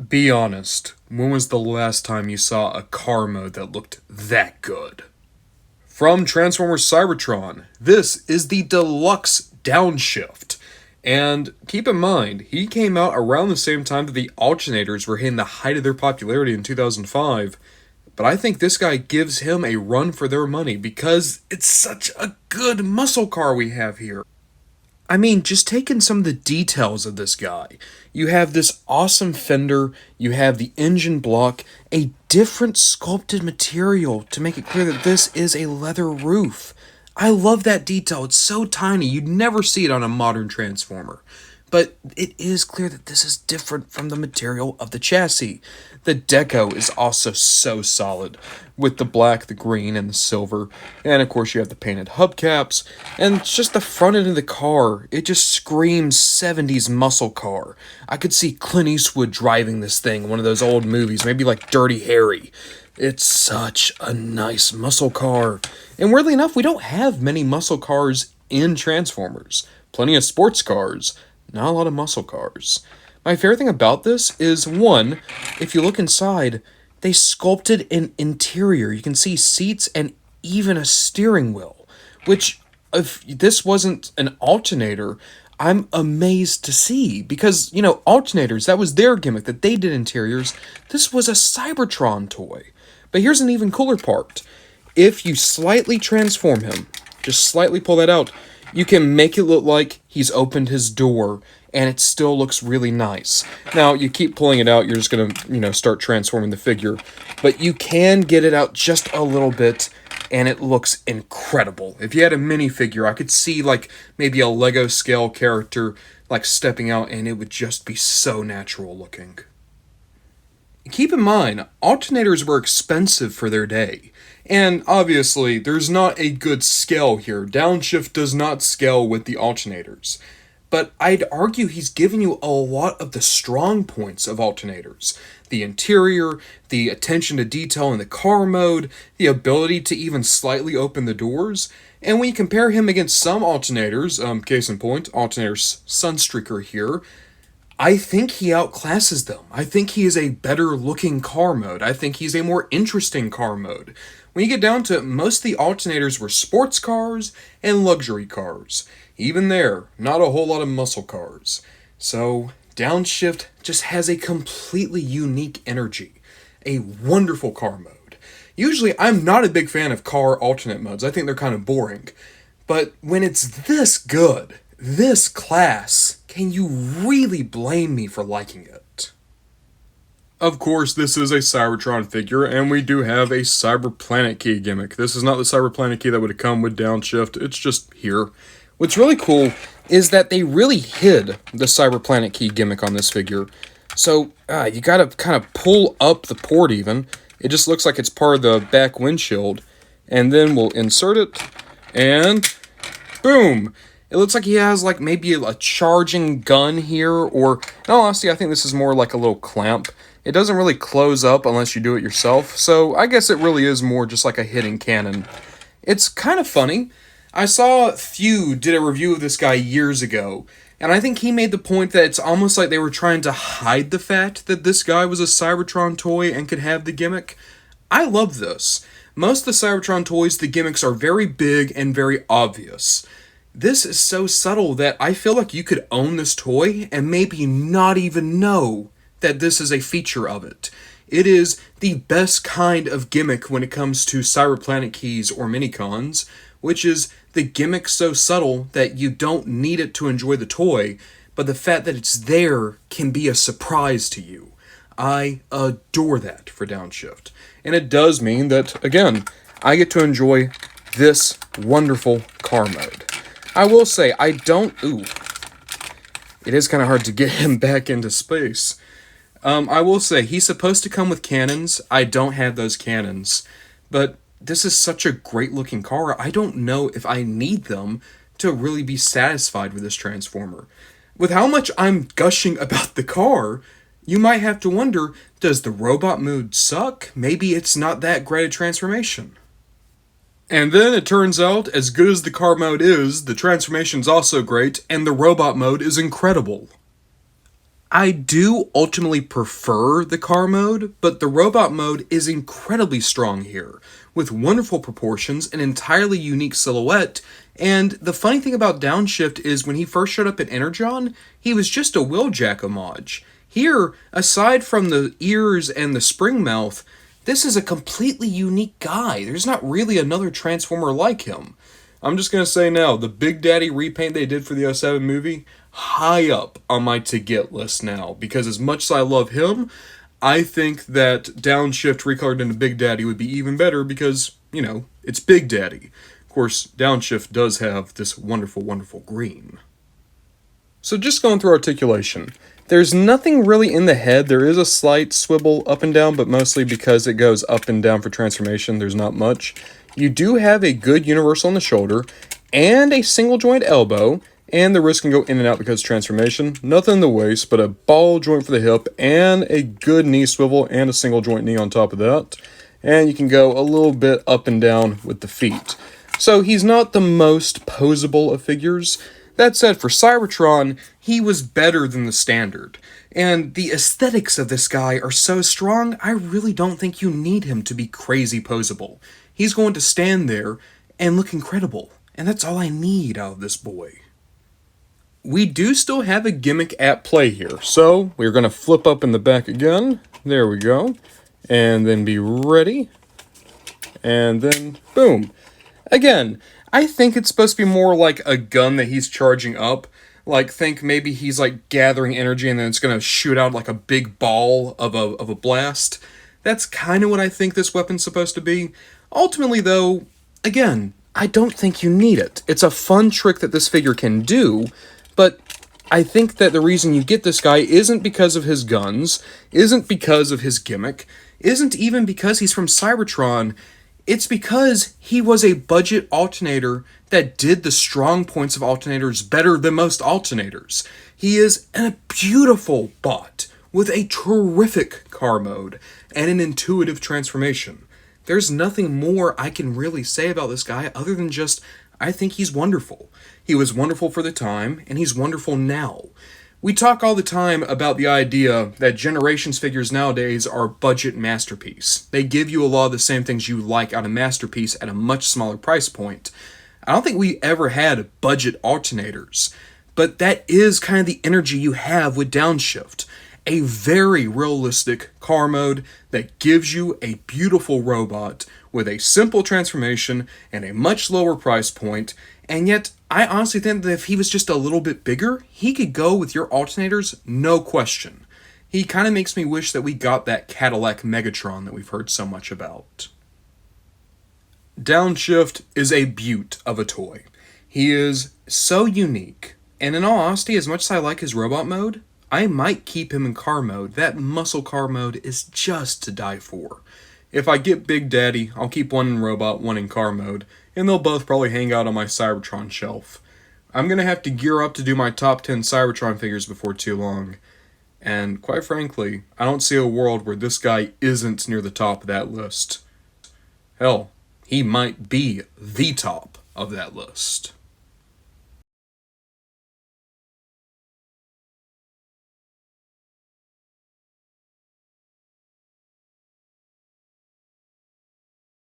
Be honest, when was the last time you saw a car mode that looked that good? From Transformers Cybertron, this is the Deluxe Downshift. And keep in mind, he came out around the same time that the alternators were hitting the height of their popularity in 2005. But I think this guy gives him a run for their money because it's such a good muscle car we have here. I mean, just taking some of the details of this guy. You have this awesome fender, you have the engine block, a different sculpted material to make it clear that this is a leather roof. I love that detail. It's so tiny, you'd never see it on a modern Transformer. But it is clear that this is different from the material of the chassis. The deco is also so solid, with the black, the green, and the silver. And of course you have the painted hubcaps, and it's just the front end of the car. It just screams 70s muscle car. I could see Clint Eastwood driving this thing, one of those old movies, maybe like Dirty Harry. It's such a nice muscle car. And weirdly enough, we don't have many muscle cars in Transformers. Plenty of sports cars, not a lot of muscle cars. My favorite thing about this is, one, if you look inside, they sculpted an interior. You can see seats and even a steering wheel, which, if this wasn't an alternator, I'm amazed to see. Because, alternators, that was their gimmick, that they did interiors. This was a Cybertron toy. But here's an even cooler part. If you slightly transform him, just slightly pull that out, you can make it look like he's opened his door, and it still looks really nice. Now, you keep pulling it out, you're just gonna, start transforming the figure, but you can get it out just a little bit, and it looks incredible. If you had a minifigure, I could see, maybe a Lego scale character, stepping out, and it would just be so natural looking. Keep in mind, alternators were expensive for their day. And obviously, there's not a good scale here. Downshift does not scale with the alternators. But I'd argue he's giving you a lot of the strong points of alternators. The interior, the attention to detail in the car mode, the ability to even slightly open the doors. And when you compare him against some alternators, case in point, alternator Sunstreaker here, I think he outclasses them. I think he is a better looking car mode. I think he's a more interesting car mode. When you get down to it, most of the alternators were sports cars and luxury cars. Even there, not a whole lot of muscle cars. So, Downshift just has a completely unique energy. A wonderful car mode. Usually, I'm not a big fan of car alternate modes. I think they're kind of boring. But when it's this good, this class, can you really blame me for liking it? Of course, this is a Cybertron figure, and we do have a Cyberplanet key gimmick. This is not the Cyberplanet key that would have come with Downshift, it's just here. What's really cool is that they really hid the Cyberplanet key gimmick on this figure. So, you gotta kind of pull up the port even. It just looks like it's part of the back windshield. And then we'll insert it, and boom! It looks like he has maybe a charging gun here, or in all honesty, I think this is more like a little clamp. It doesn't really close up unless you do it yourself, so I guess it really is more just like a hidden cannon. It's kind of funny. I saw Few did a review of this guy years ago, and I think he made the point that it's almost like they were trying to hide the fact that this guy was a Cybertron toy and could have the gimmick. I love this. Most of the Cybertron toys, the gimmicks are very big and very obvious. This is so subtle that I feel like you could own this toy and maybe not even know that this is a feature of it. It is the best kind of gimmick when it comes to Cyberplanet keys or minicons, which is the gimmick so subtle that you don't need it to enjoy the toy, but the fact that it's there can be a surprise to you. I adore that for Downshift. And it does mean that, again, I get to enjoy this wonderful car mode. I will say, it is kind of hard to get him back into space. I will say, he's supposed to come with cannons. I don't have those cannons. But this is such a great looking car, I don't know if I need them to really be satisfied with this Transformer. With how much I'm gushing about the car, you might have to wonder, does the robot mode suck? Maybe it's not that great a transformation. And then it turns out, as good as the car mode is, the transformation's also great, and the robot mode is incredible. I do ultimately prefer the car mode, but the robot mode is incredibly strong here, with wonderful proportions, an entirely unique silhouette, and the funny thing about Downshift is when he first showed up at Energon, he was just a Wheeljack homage. Here, aside from the ears and the spring mouth, this is a completely unique guy. There's not really another Transformer like him. I'm just going to say now, the Big Daddy repaint they did for the '07 movie, high up on my to-get list now, because as much as I love him, I think that Downshift recolored into Big Daddy would be even better because, it's Big Daddy. Of course, Downshift does have this wonderful, wonderful green. So just going through articulation, there's nothing really in the head. There is a slight swivel up and down, but mostly because it goes up and down for transformation, there's not much. You do have a good universal in the shoulder, and a single joint elbow, and the wrist can go in and out because of transformation. Nothing in the waist, but a ball joint for the hip, and a good knee swivel, and a single joint knee on top of that. And you can go a little bit up and down with the feet. So he's not the most posable of figures. That said, for Cybertron, he was better than the standard. And the aesthetics of this guy are so strong, I really don't think you need him to be crazy posable. He's going to stand there and look incredible. And that's all I need out of this boy. We do still have a gimmick at play here. So, we're going to flip up in the back again. There we go. And then be ready. And then, boom. Again, I think it's supposed to be more like a gun that he's charging up. Like, think maybe he's like gathering energy and then it's going to shoot out like a big ball of a blast. That's kind of what I think this weapon's supposed to be. Ultimately, though, again, I don't think you need it. It's a fun trick that this figure can do, but I think that the reason you get this guy isn't because of his guns, isn't because of his gimmick, isn't even because he's from Cybertron. It's because he was a budget alternator that did the strong points of alternators better than most alternators. He is a beautiful bot with a terrific car mode and an intuitive transformation. There's nothing more I can really say about this guy other than just, I think he's wonderful. He was wonderful for the time, and he's wonderful now. We talk all the time about the idea that Generations figures nowadays are budget masterpiece. They give you a lot of the same things you like out of Masterpiece at a much smaller price point. I don't think we ever had budget alternators, but that is kind of the energy you have with Downshift. A very realistic car mode that gives you a beautiful robot with a simple transformation and a much lower price point, and yet I honestly think that if he was just a little bit bigger, he could go with your alternators, no question. He kind of makes me wish that we got that Cadillac Megatron that we've heard so much about. Downshift is a beaut of a toy. He is so unique, and in all honesty, as much as I like his robot mode, I might keep him in car mode. That muscle car mode is just to die for. If I get Big Daddy, I'll keep one in robot, one in car mode, and they'll both probably hang out on my Cybertron shelf. I'm going to have to gear up to do my top 10 Cybertron figures before too long. And quite frankly, I don't see a world where this guy isn't near the top of that list. Hell, he might be the top of that list.